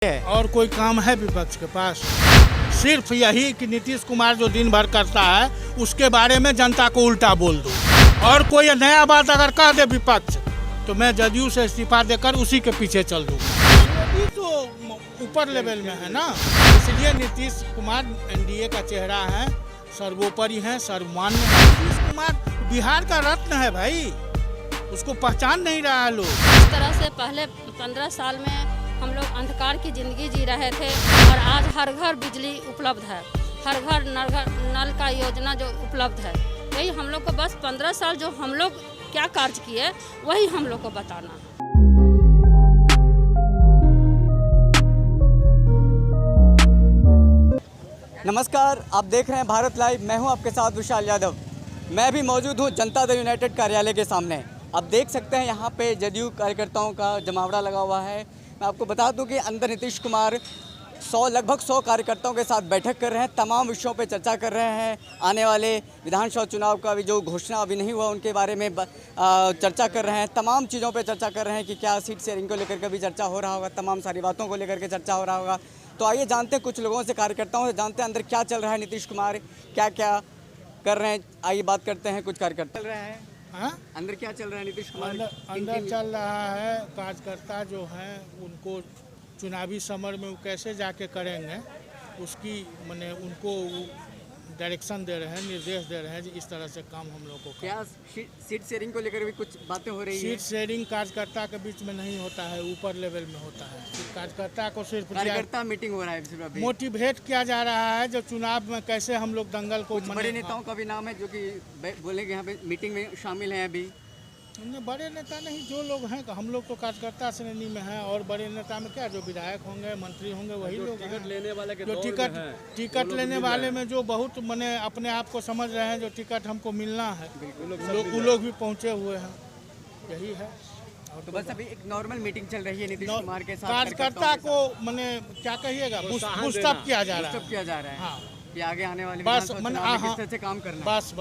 और कोई काम है विपक्ष के पास? सिर्फ यही कि नीतीश कुमार जो दिन भर करता है उसके बारे में जनता को उल्टा बोल दो। और कोई नया बात अगर कह दे विपक्ष तो मैं जदयू से इस्तीफा देकर उसी के पीछे चल दूँगा। अभी तो ऊपर लेवल में है ना, इसलिए नीतीश कुमार एनडीए का चेहरा है, सर्वोपरि है, सर्वमान्य है। नीतीश कुमार बिहार का रत्न है भाई, उसको पहचान नहीं रहा है लोग। इस तरह से पहले 15 साल में हम लोग अंधकार की ज़िंदगी जी रहे थे और आज हर घर बिजली उपलब्ध है, हर घर नल का योजना जो उपलब्ध है। यही हम लोग को बस 15 साल जो हम लोग क्या कार्य किए वही हम लोग को बताना है। नमस्कार, आप देख रहे हैं भारत लाइव। मैं हूं आपके साथ विशाल यादव। मैं भी मौजूद हूं जनता दल यूनाइटेड कार्यालय के सामने। आप देख सकते हैं यहां पे जदयू कार्यकर्ताओं का जमावड़ा लगा हुआ है। मैं आपको बता दूं कि अंदर नीतीश कुमार लगभग 100 कार्यकर्ताओं के साथ बैठक कर रहे हैं, तमाम विषयों पे चर्चा कर रहे हैं। आने वाले विधानसभा चुनाव का भी जो घोषणा अभी नहीं हुआ उनके बारे में चर्चा कर रहे हैं। तमाम चीज़ों पे चर्चा कर रहे हैं कि क्या सीट शेयरिंग को लेकर के भी चर्चा हो रहा होगा, तमाम सारी बातों को लेकर के चर्चा हो रहा होगा। तो आइए जानते हैं कुछ लोगों से, कार्यकर्ताओं से जानते हैं अंदर क्या चल रहा है, नीतीश कुमार क्या क्या कर रहे हैं। आइए बात करते हैं कुछ कार्यकर्ता चल रहे हैं। हाँ, अंदर क्या चल रहा है नीतीश कुमार? अंदर चल रहा है, कार्यकर्ता जो हैं उनको चुनावी समर में वो कैसे जाके करेंगे उसकी मैंने उनको डायरेक्शन दे रहे हैं, निर्देश दे रहे हैं कि इस तरह से काम हम लोग को। क्या सीट शेयरिंग को लेकर भी कुछ बातें हो रही है? सीट शेयरिंग कार्यकर्ता के बीच में नहीं होता है, ऊपर लेवल में होता है। कार्यकर्ता को सिर्फ कार्यकर्ता मीटिंग हो रहा है, सिर्फ अभी मोटिवेट किया जा रहा है जो चुनाव में कैसे हम लोग दंगल को। बड़े नेताओं का भी नाम है जो कि बोलेंगे यहाँ पे मीटिंग में शामिल हैं अभी। बड़े नेता नहीं, जो लोग हैं हम लोग तो कार्यकर्ता श्रेणी में हैं। और बड़े नेता में क्या, जो विधायक होंगे, मंत्री होंगे, वही लोग टिकट लेने वाले के जो टिकट लेने वाले में जो बहुत मने अपने आप को समझ रहे हैं जो टिकट हमको मिलना है, वो लोग भी पहुंचे हुए हैं। यही है। तो बस अभी एक नॉर्मल मीटिंग चल रही है नीतीश कुमार के साथ। कार्यकर्ता को मैंने क्या कहिएगा, बूस्टअप किया जा रहा है। हाँ, कि आगे आने वाले बस किस तरह से काम करना है। बस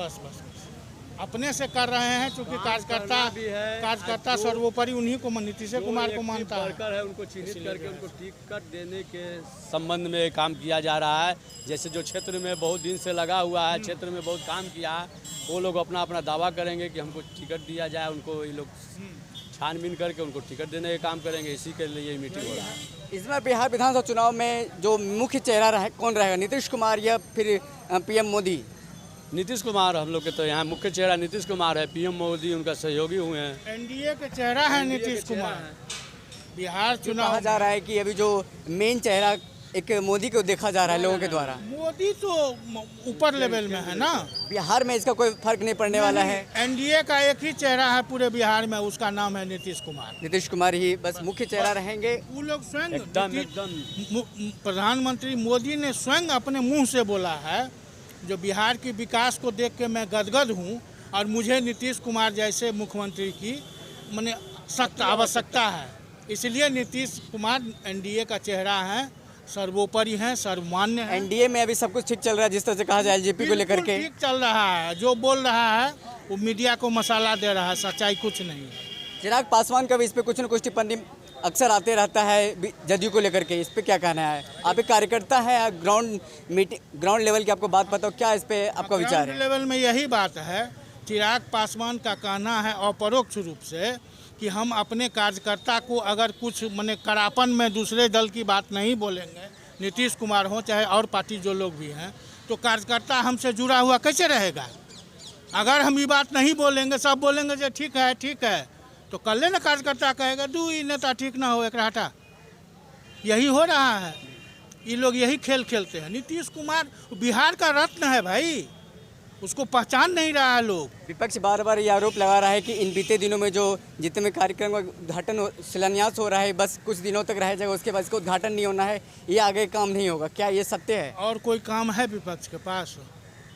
अपने से कर रहे हैं, क्योंकि कार्यकर्ता सर्वोपरि उन्हीं को, नीतीश कुमार को मानता है। उनको चिन्हित करके उनको टिकट देने के संबंध में काम किया जा रहा है। जैसे जो क्षेत्र में बहुत दिन से लगा हुआ है, क्षेत्र में बहुत काम किया है, वो लोग अपना अपना दावा करेंगे कि हमको टिकट दिया जाए। उनको ये लोग छानबीन करके उनको टिकट देने का काम करेंगे। इसी के लिए मीटिंग हो रहा है। इस बार बिहार विधानसभा चुनाव में जो मुख्य चेहरा कौन रहेगा, नीतीश कुमार या फिर पीएम मोदी? नीतीश कुमार हम लोग के तो यहाँ मुख्य चेहरा नीतीश कुमार है, पीएम मोदी उनका सहयोगी हुए हैं। एनडीए के चेहरा है नीतीश कुमार। बिहार चुनाव कहा जा रहा है कि अभी जो मेन चेहरा एक मोदी को देखा जा रहा है लोगों के द्वारा। मोदी तो ऊपर लेवल में है ना, बिहार में इसका कोई फर्क नहीं पड़ने वाला है। एनडीए का एक ही चेहरा है पूरे बिहार में, उसका नाम है नीतीश कुमार। नीतीश कुमार ही बस मुख्य चेहरा रहेंगे। वो लोग स्वयं एकदम प्रधानमंत्री मोदी ने स्वयं अपने मुंह से बोला है जो बिहार की विकास को देख के मैं गदगद हूँ और मुझे नीतीश कुमार जैसे मुख्यमंत्री की मैंने सख्त आवश्यकता है। इसलिए नीतीश कुमार एनडीए का चेहरा है, सर्वोपरि है, सर्वमान्य है। एनडीए में अभी सब कुछ ठीक चल रहा है, जिस तरह से कहा जाए एलजेपी को लेकर के ठीक चल रहा है। जो बोल रहा है वो मीडिया को मसाला दे रहा है, सच्चाई कुछ नहीं है। चिराग पासवान का भी इस पे कुछ न कुछ टिप्पणी अक्सर आते रहता है जदयू को लेकर के। इस पे क्या कहना है? आप एक कार्यकर्ता है, ग्राउंड लेवल की आपको बात पता हो, क्या इस पे आपका विचार है? ग्राउंड लेवल में यही बात है, चिराग पासवान का कहना है अपरोक्ष रूप से कि हम अपने कार्यकर्ता को अगर कुछ मने कड़ापन में दूसरे दल की बात नहीं बोलेंगे, नीतीश कुमार हो चाहे और पार्टी जो लोग भी हैं, तो कार्यकर्ता हमसे जुड़ा हुआ कैसे रहेगा? अगर हम ये बात नहीं बोलेंगे, सब बोलेंगे जो ठीक है, तो कल ना कार्यकर्ता कहेगा दू नेता ठीक ना हो, एक हटा। यही हो रहा है, ये लोग यही खेल खेलते हैं। नीतीश कुमार बिहार का रत्न है भाई, उसको पहचान नहीं रहा है लोग। विपक्ष बार बार ये आरोप लगा रहा है कि इन बीते दिनों में जो जितने में कार्यक्रम का उद्घाटन शिलान्यास हो रहा है, बस कुछ दिनों तक रह जाएगा, उसके बाद इसका उद्घाटन नहीं होना है, ये आगे काम नहीं होगा। क्या ये सत्य है? और कोई काम है विपक्ष के पास?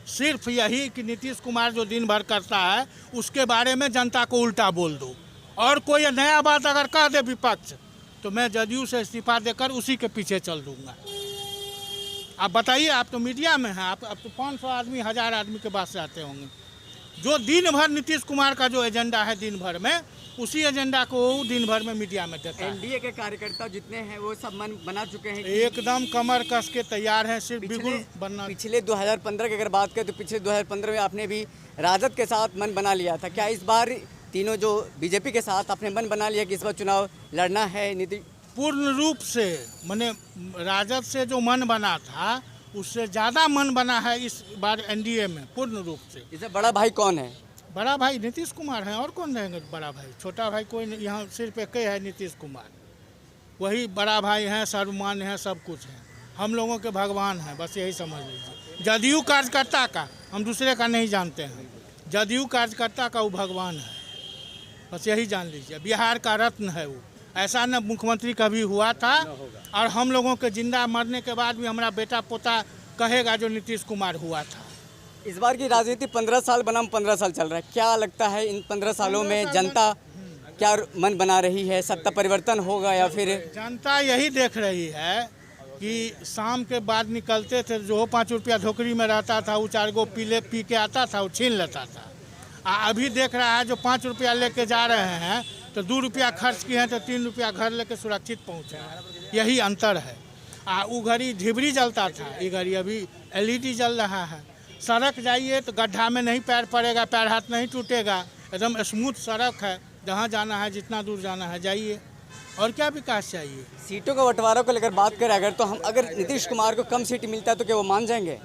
सिर्फ यही कि नीतीश कुमार जो दिन भर करता है उसके बारे में जनता को उल्टा बोल दो। और कोई नया बात अगर कह दे विपक्ष तो मैं जदयू से इस्तीफा देकर उसी के पीछे चल दूंगा। आप बताइए, आप तो मीडिया में हैं, आप तो 500 आदमी 1000 आदमी के पास से आते होंगे। जो दिन भर नीतीश कुमार का जो एजेंडा है दिन भर में उसी एजेंडा को वो दिन भर में मीडिया में देता है। एनडीए के कार्यकर्ता जितने हैं वो सब मन बना चुके हैं कि एकदम कमर कस के तैयार हैं, सिर्फ बिल्कुल बनना। पिछले 2015 की अगर बात करें तो पिछले 2015 में आपने भी राजद के साथ मन बना लिया था। क्या इस बार तीनों जो बीजेपी के साथ आपने मन बना लिया कि इस बार चुनाव लड़ना है? पूर्ण रूप से मैंने राजद से जो मन बना था उससे ज़्यादा मन बना है इस बार एनडीए में, पूर्ण रूप से। इससे बड़ा भाई कौन है? बड़ा भाई नीतीश कुमार है, और कौन रहेंगे बड़ा भाई? छोटा भाई कोई नहीं, यहाँ सिर्फ एक ही है, नीतीश कुमार। वही बड़ा भाई हैं, सर्वमान्य है, सब कुछ है, हम लोगों के भगवान हैं, बस यही समझ लीजिए। जदयू कार्यकर्ता का, हम दूसरे का नहीं जानते हैं, जदयू कार्यकर्ता का वो भगवान है, बस यही जान लीजिए। बिहार का रत्न है वो, ऐसा न मुख्यमंत्री कभी हुआ था, और हम लोगों के जिंदा मरने के बाद भी हमारा बेटा पोता कहेगा जो नीतीश कुमार हुआ था। इस बार की राजनीति 15 साल बनाम 15 साल चल रहा है, क्या लगता है इन 15 सालों में जनता क्या मन बना रही है? सत्ता परिवर्तन होगा या फिर? जनता यही देख रही है कि शाम के बाद निकलते थे, जो 5 रुपया धोकरी में रहता था वो 4 गो पी के आता था, वो छीन लेता था। अभी देख रहा है जो 5 रुपया लेके जा रहे हैं तो 2 रुपया खर्च किए हैं तो 3 रुपया घर लेके सुरक्षित पहुँचे हैं, यही अंतर है। वो घड़ी ढिबरी जलता था, ये घड़ी अभी LED जल रहा है। सड़क जाइए तो गड्ढा में नहीं पैर पड़ेगा, पैर हाथ नहीं टूटेगा, एकदम स्मूथ सड़क है, जहाँ जाना है जितना दूर जाना है जाइए, और क्या विकास चाहिए? सीटों का बंटवारा को लेकर बात करें अगर, तो हम अगर नीतीश कुमार को कम सीट मिलता है तो क्या वो मान जाएंगे?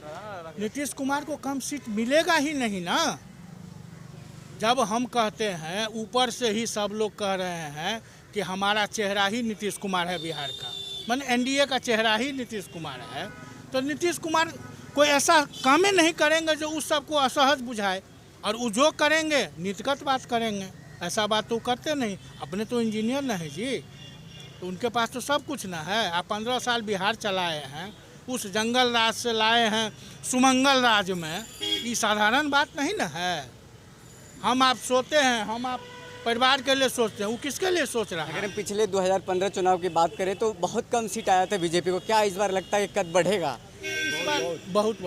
नीतीश कुमार को कम सीट मिलेगा ही नहीं ना। जब हम कहते हैं, ऊपर से ही सब लोग कह रहे हैं कि हमारा चेहरा ही नीतीश कुमार है बिहार का, माने एनडीए का चेहरा ही नीतीश कुमार है, तो नीतीश कुमार कोई ऐसा काम ही नहीं करेंगे जो उस सबको असहज बुझाए, और वो जो करेंगे नीतिगत बात करेंगे, ऐसा बात तो करते नहीं। अपने तो इंजीनियर न है जी, तो उनके पास तो सब कुछ ना है। आप 15 साल बिहार चलाए हैं, उस जंगल राज से लाए हैं सुमंगल राज में, ये साधारण बात नहीं ना है। हम आप सोते हैं, हम आप परिवार के लिए सोचते हैं, वो किसके लिए सोच रहा है? अगर हम पिछले 2015 चुनाव की बात करें तो बहुत कम सीट आया था बीजेपी को, क्या इस बार लगता है कि कद बढ़ेगा? इस बार बहुत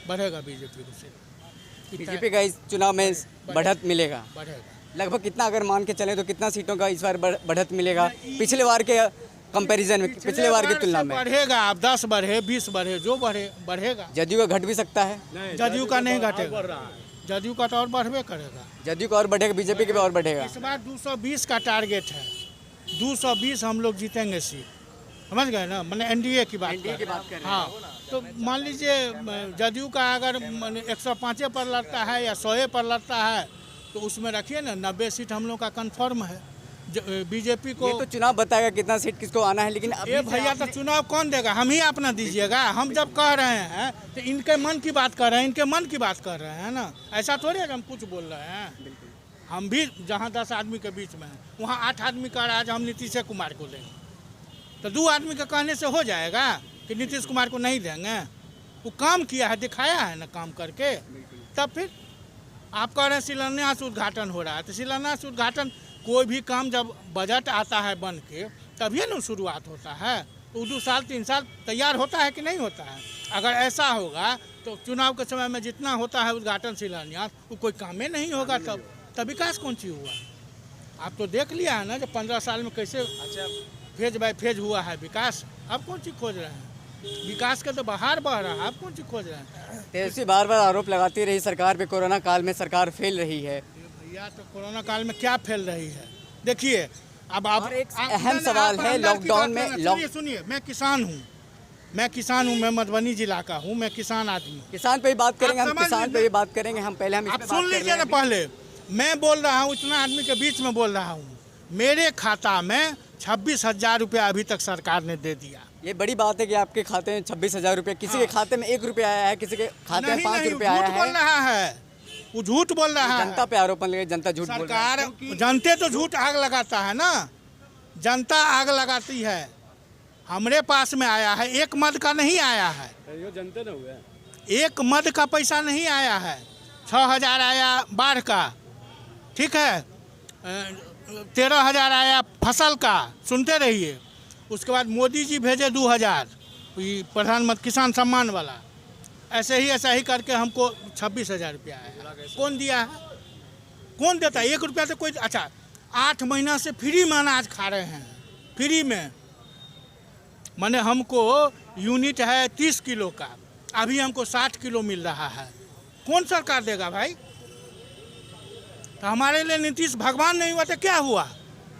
बढ़ेगा बीजेपी को सीट। बीजेपी का इस चुनाव में बढ़त मिलेगा? बढ़ेगा। लगभग कितना अगर मान के चले तो कितना सीटों का इस बार बढ़त मिलेगा पिछले बार के कंपैरिजन में, पिछले बार की तुलना में? बढ़ेगा, आप 10 बढ़े 20 बढ़े जो बढ़ेगा। जदयू का घट भी सकता है? जदयू का नहीं घटेगा, जदयू का तो और बढ़वे करेगा। जदयू का और बढ़ेगा, बीजेपी का भी और बढ़ेगा। इस बार 220 का टारगेट है, 220 हम लोग जीतेंगे सीट, समझ गए ना, मैंने एनडीए की बात कर रहे हैं। हाँ, तो मान लीजिए जदयू का अगर 105 पर लड़ता है या 100 पर लड़ता है तो उसमें रखिए ना 90 सीट हम लोग का कंफर्म है। बीजेपी को ये तो चुनाव बताएगा कितना सीट किसको आना है, लेकिन ये भैया तो चुनाव कौन देगा? हम ही अपना दीजिएगा। हम जब कह रहे हैं तो इनके मन की बात कर रहे हैं, इनके मन की बात कर रहे हैं ना, ऐसा थोड़ी है कि हम कुछ बोल रहे हैं। हम भी जहाँ 10 आदमी के बीच में हैं, वहाँ 8 आदमी कह रहा है जो हम नीतीश कुमार को लेंगे, तो 2 आदमी के कहने से हो जाएगा कि नीतीश कुमार को नहीं देंगे? वो काम किया है, दिखाया है ना काम करके। तब फिर आप कह रहे हैं शिलान्यास उद्घाटन हो रहा है, तो शिलान्यास उद्घाटन कोई भी काम जब बजट आता है बन के तभी ना शुरुआत होता है, तो 2 साल 3 साल तैयार होता है कि नहीं होता है? अगर ऐसा होगा तो चुनाव के समय में जितना होता है उद्घाटन शिलान्यास वो कोई काम ही नहीं होगा, तब विकास कौन चीज़ हुआ? आप तो देख लिया है ना जब 15 साल में कैसे फेज बाय फेज हुआ है विकास। अब कौन चीज़ खोज रहे हैं? विकास के तो बाहर बह रहा है, आप कौन चीज़ खोज रहे हैं? तेजस्वी बार बार आरोप लगाती रही सरकार पे, कोरोना काल में सरकार फेल रही है। भैया तो कोरोना काल में क्या फैल रही है? देखिए अब आप और एक अहम सवाल है लॉकडाउन में। सुनिए, मैं किसान हूँ, मैं मधुबनी जिला का हूँ, मैं किसान आदमी हूँ। किसान पे ही बात करेंगे हम, किसान पे ही बात करेंगे हम। पहले हम आप सुन लीजिए ना, पहले मैं बोल रहा हूँ, इतना आदमी के बीच में बोल रहा हूँ। मेरे खाता में 26,000 रुपया अभी तक सरकार ने दे दिया। ये बड़ी बात है कि आपके खाते में 26,000 रुपये, किसी के खाते में 1 रुपया आया है, किसी के खाते में 5 रुपया आया झूठ बोल रहा है, वो झूठ बोल रहा है। जनता पे आरोपन लगे, जनता झूठ बोल रहा है। सरकार जनते तो झूठ आग लगाता है ना, जनता आग लगाती है। हमरे पास में आया है, 1 मद का नहीं आया है, जनता न हुआ, 1 मद का पैसा नहीं आया है। 6,000 आया बाढ़ का, ठीक है, 13,000 आया फसल का, सुनते रहिए। उसके बाद मोदी जी भेजे 2,000 प्रधानमंत्री किसान सम्मान वाला, ऐसा ही करके हमको 26,000 रुपया आया। कौन दिया है? कौन देता है? 1 रुपया तो कोई। अच्छा, 8 महीना से फ्री में अनाज खा रहे हैं, फ्री में। माने हमको यूनिट है 30 किलो का, अभी हमको 60 किलो मिल रहा है। कौन सरकार देगा भाई? तो हमारे लिए नीतीश भगवान नहीं हुआ तो क्या हुआ?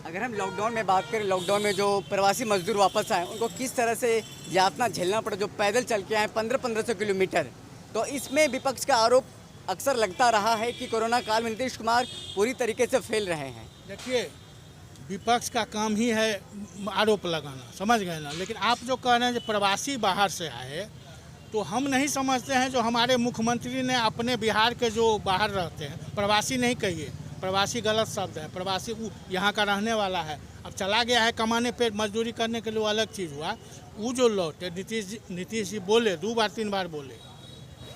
अगर हम लॉकडाउन में बात करें, लॉकडाउन में जो प्रवासी मजदूर वापस आए उनको किस तरह से यातना झेलना पड़ा, जो पैदल चल के आए 1500 किलोमीटर, तो इसमें विपक्ष का आरोप अक्सर लगता रहा है कि कोरोना काल में नीतीश कुमार पूरी तरीके से फेल रहे हैं। देखिए, विपक्ष का काम ही है आरोप लगाना, समझ गए ना। लेकिन आप जो कह रहे हैं जो प्रवासी बाहर से आए, तो हम नहीं समझते हैं जो हमारे मुख्यमंत्री ने अपने बिहार के जो बाहर रहते हैं, प्रवासी नहीं कहिए, प्रवासी गलत शब्द है, प्रवासी यहाँ का रहने वाला है, अब चला गया है कमाने पे, मजदूरी करने के लिए अलग चीज़ हुआ। वो जो लौटे, नीतीश जी बोले 2 बार 3 बार बोले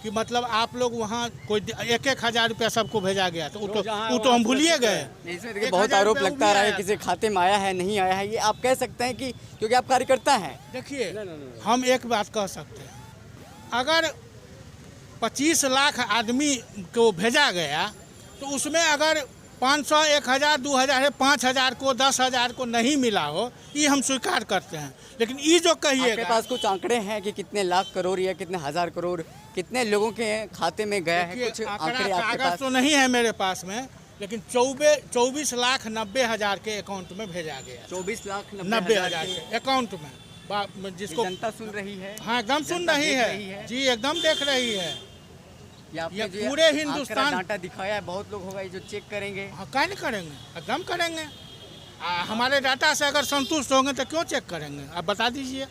कि मतलब आप लोग वहाँ कोई 1-1 हज़ार रुपया सबको भेजा गया, तो वो तो हम भूलिए गए। इसमें देखिए बहुत आरोप लगता रहा है किसी खाते में आया है नहीं आया है, ये आप कह सकते हैं कि क्योंकि आप कार्यकर्ता हैं। देखिए, हम एक बात कह सकते हैं, अगर 25 लाख आदमी को भेजा गया तो उसमें अगर 500, 1000, 2000 है, 5000 को 10,000 को नहीं मिला हो, ये हम स्वीकार करते हैं। लेकिन ये जो आपके कहिएगा, पास कुछ आंकड़े हैं कि कितने लाख करोड़ या कितने हजार करोड़ कितने लोगों के खाते में गया है? कुछ आंकड़े आपके कागज पास? तो नहीं है मेरे पास में, लेकिन 24,90,000 के अकाउंट में भेजा गया। 24,90,000 के अकाउंट में, जिसको जनता सुन रही है। हाँ एकदम सुन रही है जी, एकदम देख रही है। ये पूरे हिंदुस्तान डाटा दिखाया है, बहुत लोग होगा ये जो चेक करेंगे। हाँ, क्या नहीं करेंगे, एकदम करेंगे। हमारे डाटा से अगर संतुष्ट होंगे तो क्यों चेक करेंगे? आप बता दीजिए।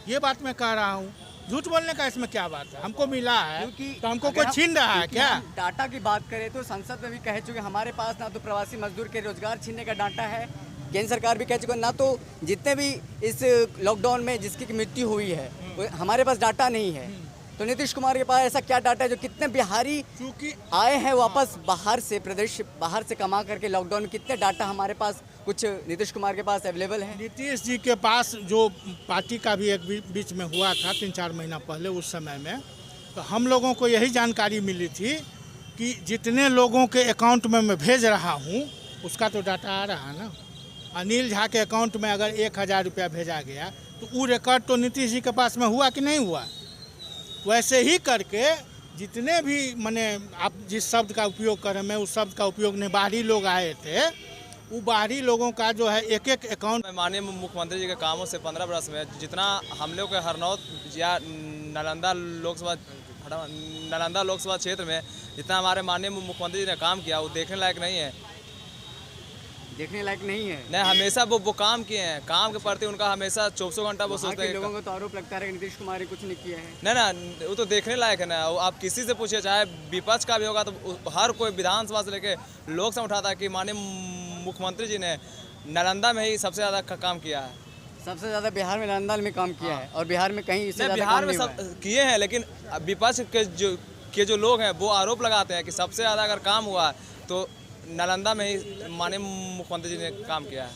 ये बात मैं कह रहा हूँ, झूठ बोलने का इसमें क्या बात है? हमको मिला है क्योंकि तो हमको कोई छीन रहा है क्या? डाटा की बात करें तो संसद में भी कह चुके हमारे पास ना तो प्रवासी मजदूर के रोजगार छीनने का डाटा है, केंद्र सरकार भी कह चुका, ना तो जितने भी इस लॉकडाउन में जिसकी मृत्यु हुई है हमारे पास डाटा नहीं है। तो नीतीश कुमार के पास ऐसा क्या डाटा है जो कितने बिहारी क्योंकि आए हैं वापस बाहर से, प्रदेश बाहर से कमा करके लॉकडाउन में, कितने डाटा हमारे पास कुछ नीतीश कुमार के पास अवेलेबल है? नीतीश जी के पास जो पार्टी का भी एक बीच में हुआ था 3-4 महीना पहले, उस समय में तो हम लोगों को यही जानकारी मिली थी कि जितने लोगों के अकाउंट में मैं भेज रहा हूँ उसका तो डाटा आ रहा है ना। अनिल झा के अकाउंट में अगर 1,000 रुपया भेजा गया तो वो रिकॉर्ड तो नीतीश जी के पास में हुआ कि नहीं हुआ? वैसे ही करके जितने भी माने आप जिस शब्द का उपयोग करें, मैं उस शब्द का उपयोग नहीं, बाहरी लोग आए थे, वो बाहरी लोगों का जो है एक अकाउंट। माननीय मुख्यमंत्री जी के कामों से 15 वर्ष में जितना हम लोग के हरनौत या नालंदा लोकसभा क्षेत्र में जितना हमारे माननीय मुख्यमंत्री जी ने काम किया वो देखने लायक नहीं है। देखने लायक नहीं है? नहीं, हमेशा वो काम किए हैं, काम के प्रति उनका हमेशा 24 घंटा वो सोचते हैं। लोगों को तो आरोप लगता है कि नीतीश कुमार ने कुछ नहीं किया है। नहीं ना, वो तो देखने लायक है ना। आप किसी से पूछिए, चाहे विपक्ष का भी होगा, तो हर कोई विधानसभा से लेके लोकसभा उठाता है कि माननीय मुख्यमंत्री जी ने नालंदा में ही सबसे ज़्यादा काम किया है। सबसे ज़्यादा बिहार में नालंदा में काम किया है, और बिहार में कहीं इससे बिहार में सब किए हैं, लेकिन विपक्ष के जो लोग हैं वो आरोप लगाते हैं कि सबसे ज़्यादा अगर काम हुआ तो नालंदा में ही माननीय मुख्यमंत्री जी ने काम किया है।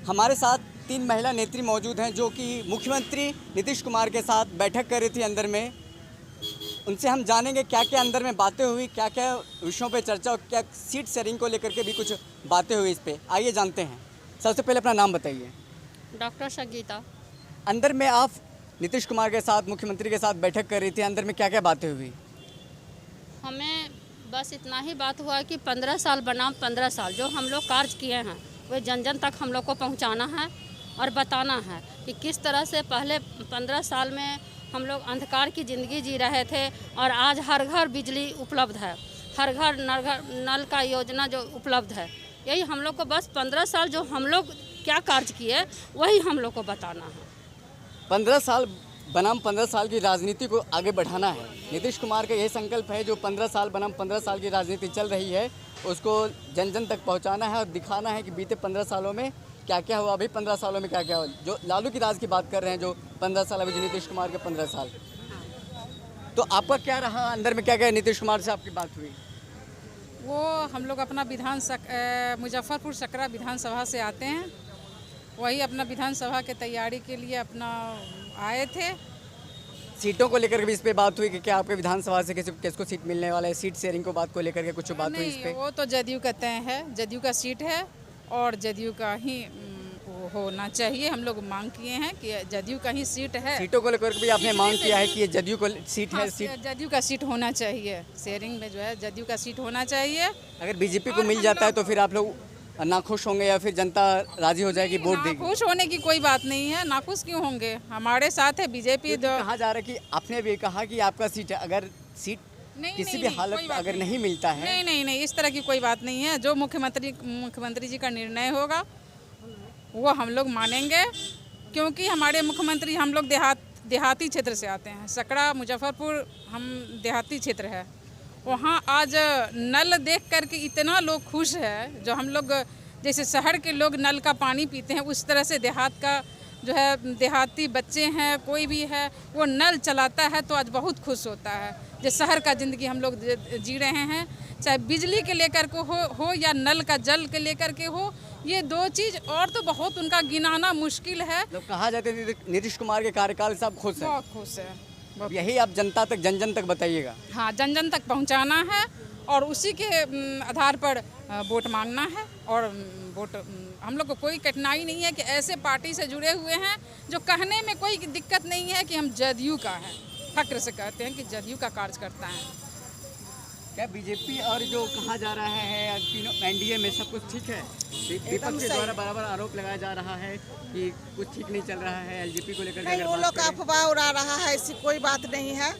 हमारे साथ 3 महिला नेत्री मौजूद हैं जो कि मुख्यमंत्री नीतीश कुमार के साथ बैठक कर रही थी अंदर में। उनसे हम जानेंगे क्या क्या अंदर में बातें हुई, क्या क्या विषयों पे चर्चा और क्या सीट शेयरिंग को लेकर के भी कुछ बातें हुई इस पे। आइए जानते हैं। सबसे पहले अपना नाम बताइए। डॉक्टर संगीता। अंदर में आप नीतीश कुमार के साथ, मुख्यमंत्री के साथ बैठक कर रही थी, अंदर में क्या क्या बातें हुई? हमें बस इतना ही बात हुआ कि 15 साल बनाम 15 साल जो हम लोग कार्य किए हैं वो जन जन तक हम लोग को पहुंचाना है और बताना है कि किस तरह से पहले 15 साल में हम लोग अंधकार की ज़िंदगी जी रहे थे और आज हर घर बिजली उपलब्ध है, हर घर नल का योजना जो उपलब्ध है। यही हम लोग को बस 15 साल जो हम लोग क्या कार्य किए वही हम लोग को बताना है। 15 साल बनाम 15 साल की राजनीति को आगे बढ़ाना है। नीतीश कुमार का यही संकल्प है, जो 15 साल बनाम 15 साल की राजनीति चल रही है उसको जन जन तक पहुंचाना है और दिखाना है कि बीते 15 सालों में क्या क्या हुआ, अभी 15 सालों में क्या क्या हुआ। जो लालू की राज की बात कर रहे हैं, जो 15 साल, अभी जो नीतीश कुमार के 15 साल, तो आपका क्या रहा अंदर में, क्या क्या नीतीश कुमार से आपकी बात हुई? वो हम लोग अपना मुजफ्फरपुर सकरा विधानसभा से आते हैं, वही अपना विधानसभा के तैयारी के लिए अपना आए थे। सीटों को लेकर भी इस पे बात हुई कि क्या आपके विधानसभा से किसको सीट मिलने वाला है? सीट शेयरिंग को बात को लेकर के कुछ बात हुई इस पे? नहीं, वो तो जदयू का तय है, जदयू का सीट है और जदयू का ही वो होना चाहिए। हम लोग मांग किए हैं कि जदयू का ही सीट है। सीटों को लेकर भी आपने मांग किया है कि ये जदयू को सीट है? हाँ, सीट जदयू का सीट होना चाहिए, शेयरिंग में जो है जदयू का सीट होना चाहिए। अगर बीजेपी को मिल जाता है तो फिर आप लोग नाखुश होंगे या फिर जनता राजी हो जाएगी वोट देगी? नाखुश होने की कोई बात नहीं है, नाखुश क्यों होंगे? हमारे साथ है बीजेपी। कहा जा रहा है कि आपने भी कहा कि आपका सीट है, अगर सीट किसी भी हालत में अगर नहीं मिलता है। नहीं नहीं नहीं, इस तरह की कोई बात नहीं है। जो मुख्यमंत्री जी का निर्णय होगा वो हम लोग मानेंगे, क्योंकि हमारे मुख्यमंत्री, हम लोग देहाती क्षेत्र से आते हैं। सकरा मुजफ्फरपुर हम देहाती क्षेत्र है। वहाँ आज नल देख करके इतना लोग खुश है। जो हम लोग जैसे शहर के लोग नल का पानी पीते हैं, उस तरह से देहात का जो है, देहाती बच्चे हैं, कोई भी है, वो नल चलाता है तो आज बहुत खुश होता है। जो शहर का ज़िंदगी हम लोग जी रहे हैं, चाहे बिजली के लेकर के हो या नल का जल के लेकर के हो, ये दो चीज़ और तो बहुत उनका गिनाना मुश्किल है। तो कहा जाता है नीतीश कुमार के कार्यकाल से आप खुश हैं? बहुत खुश है। यही आप जनता तक, जन जन तक बताइएगा। हाँ, जन जन तक पहुंचाना है और उसी के आधार पर वोट मांगना है। और वोट हम लोग को कोई कठिनाई नहीं है कि ऐसे पार्टी से जुड़े हुए हैं जो कहने में कोई दिक्कत नहीं है कि हम जदयू का है, फक्र से कहते हैं कि जदयू का कार्यकर्ता है। क्या बीजेपी और जो कहा जा रहा है तीनों एनडीए में सब कुछ ठीक है? विपक्ष के द्वारा बराबर आरोप लगाया जा रहा है कि कुछ ठीक नहीं चल रहा है एलजेपी को लेकर। नहीं, वो लोग का अफवाह उड़ा रहा है, ऐसी कोई बात नहीं है।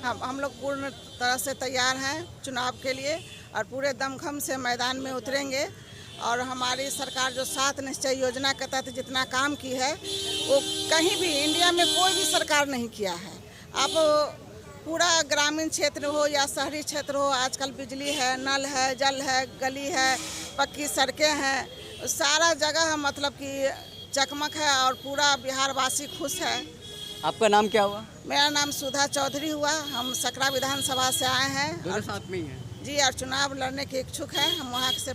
हम लोग पूर्ण तरह से तैयार हैं चुनाव के लिए और पूरे दमखम से मैदान में उतरेंगे। और हमारी सरकार जो 7 निश्चय योजना के तहत जितना काम की है, वो कहीं भी इंडिया में कोई भी सरकार नहीं किया है। आप पूरा ग्रामीण क्षेत्र हो या शहरी क्षेत्र हो, आजकल बिजली है, नल है, जल है, गली है, पक्की सड़कें हैं, सारा जगह मतलब कि चकमक है और पूरा बिहारवासी खुश है। आपका नाम क्या हुआ? मेरा नाम सुधा चौधरी हुआ। हम सकरा विधानसभा से आए हैं। दोनों साथ में ही हैं जी, और चुनाव लड़ने के इच्छुक हैं। हम वहाँ से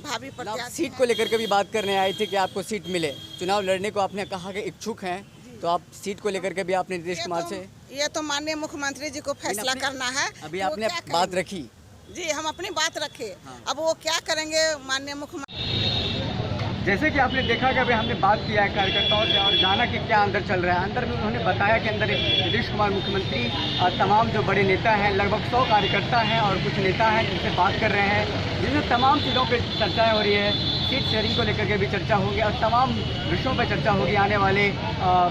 भावी प्रत्याशी सीट को लेकर के भी बात करने आए थे कि आपको सीट मिले, चुनाव लड़ने को आपने कहा कि इच्छुक हैं, तो आप सीट को लेकर के भी आपने नीतीश कुमार से? ये तो माननीय मुख्यमंत्री जी को फैसला करना है। अभी आपने बात रखी जी, हम अपनी बात रखे। अब वो क्या करेंगे माननीय मुख्यमंत्री। जैसे कि आपने देखा कि अभी हमने बात किया है कार्यकर्ताओं से और जाना कि क्या अंदर चल रहा है। अंदर में उन्होंने बताया कि अंदर नीतीश कुमार मुख्यमंत्री और तमाम जो बड़े नेता हैं, लगभग 100 कार्यकर्ता हैं और कुछ नेता हैं जिनसे बात कर रहे हैं, जिनमें तमाम चीज़ों पर चर्चाएँ हो रही है। सीट शेयरिंग को लेकर के भी चर्चा होगी और तमाम विषयों पर चर्चा होगी। आने वाले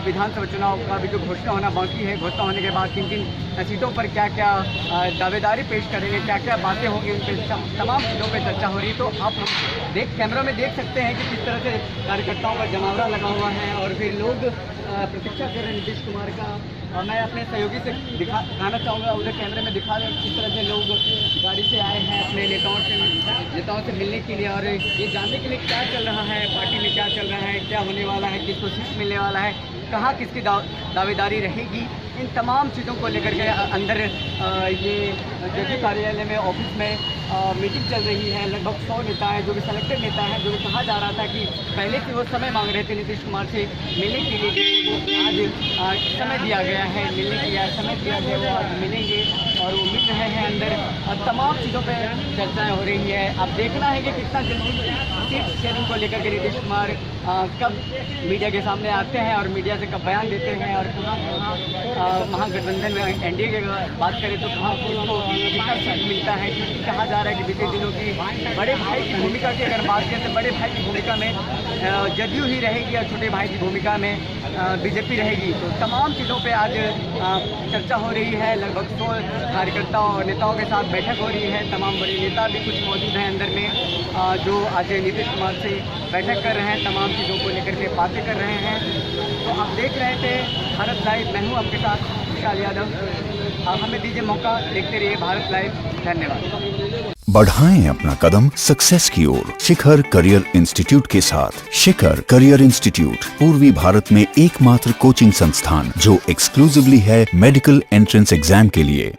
विधानसभा चुनाव का भी जो घोषणा होना बाकी है, घोषणा होने के बाद किन किन सीटों पर क्या क्या दावेदारी पेश करेंगे, क्या क्या बातें होंगी, उन पर तमाम चीज़ों पर चर्चा हो रही है। तो आप कैमरा में देख सकते हैं कि किस तरह से कार्यकर्ताओं का जमावड़ा लगा हुआ है और फिर लोग प्रतीक्षा कर रहे हैं नीतीश कुमार का। मैं अपने सहयोगी से दिखाना चाहूँगा, उधर कैमरे में दिखा रहे हैं किस तरह से लोग गाड़ी से आए हैं अपने नेताओं से मिलने के लिए और ये जानने के लिए क्या चल रहा है, पार्टी में क्या चल रहा है, क्या होने वाला है, किसको सीट मिलने वाला है, कहाँ किसकी दावेदारी रहेगी। इन तमाम चीज़ों को लेकर के अंदर ये जदयू कार्यालय में, ऑफिस में मीटिंग चल रही है। लगभग 100 नेता हैं जो भी सेलेक्टेड नेता हैं, जो भी कहा जा रहा था कि पहले से वो समय मांग रहे थे नीतीश कुमार से मिलने के लिए, आज समय दिया गया है मिलने के लिए, समय दिया गया, वो आज मिलेंगे और वो मिल रहे हैं अंदर और तमाम चीज़ों पर चर्चाएँ हो रही है। अब देखना है कि कितना जल्दी सीट शेयरिंग को लेकर के नीतीश कुमार कब मीडिया के सामने आते हैं और मीडिया से कब बयान देते हैं और कहाँ महागठबंधन में एनडीए की बात करें तो कहाँ किसको कितना सीट मिलता है। क्योंकि कहा जा रहा है कि बीते दिनों की बड़े भाई की भूमिका की अगर बात करें तो बड़े भाई की भूमिका में जदयू ही रहेगी और छोटे भाई की भूमिका में बीजेपी रहेगी। तो तमाम चीज़ों पे आज चर्चा हो रही है। लगभग 100 कार्यकर्ताओं और नेताओं के साथ बैठक हो रही है। तमाम बड़े नेता भी कुछ मौजूद हैं अंदर में जो आज नीतीश कुमार से बैठक कर रहे हैं, तमाम चीज़ों को लेकर के बातें कर रहे हैं। तो आप देख रहे थे भारत लाइव, मैं हूँ आपके साथ विशाल यादव। आप हमें दीजिए मौका, देखते रहिए भारत लाइव। धन्यवाद। बढ़ाएं अपना कदम सक्सेस की ओर शिखर करियर इंस्टीट्यूट के साथ। शिखर करियर इंस्टीट्यूट पूर्वी भारत में एकमात्र कोचिंग संस्थान जो एक्सक्लूसिवली है मेडिकल एंट्रेंस एग्जाम के लिए।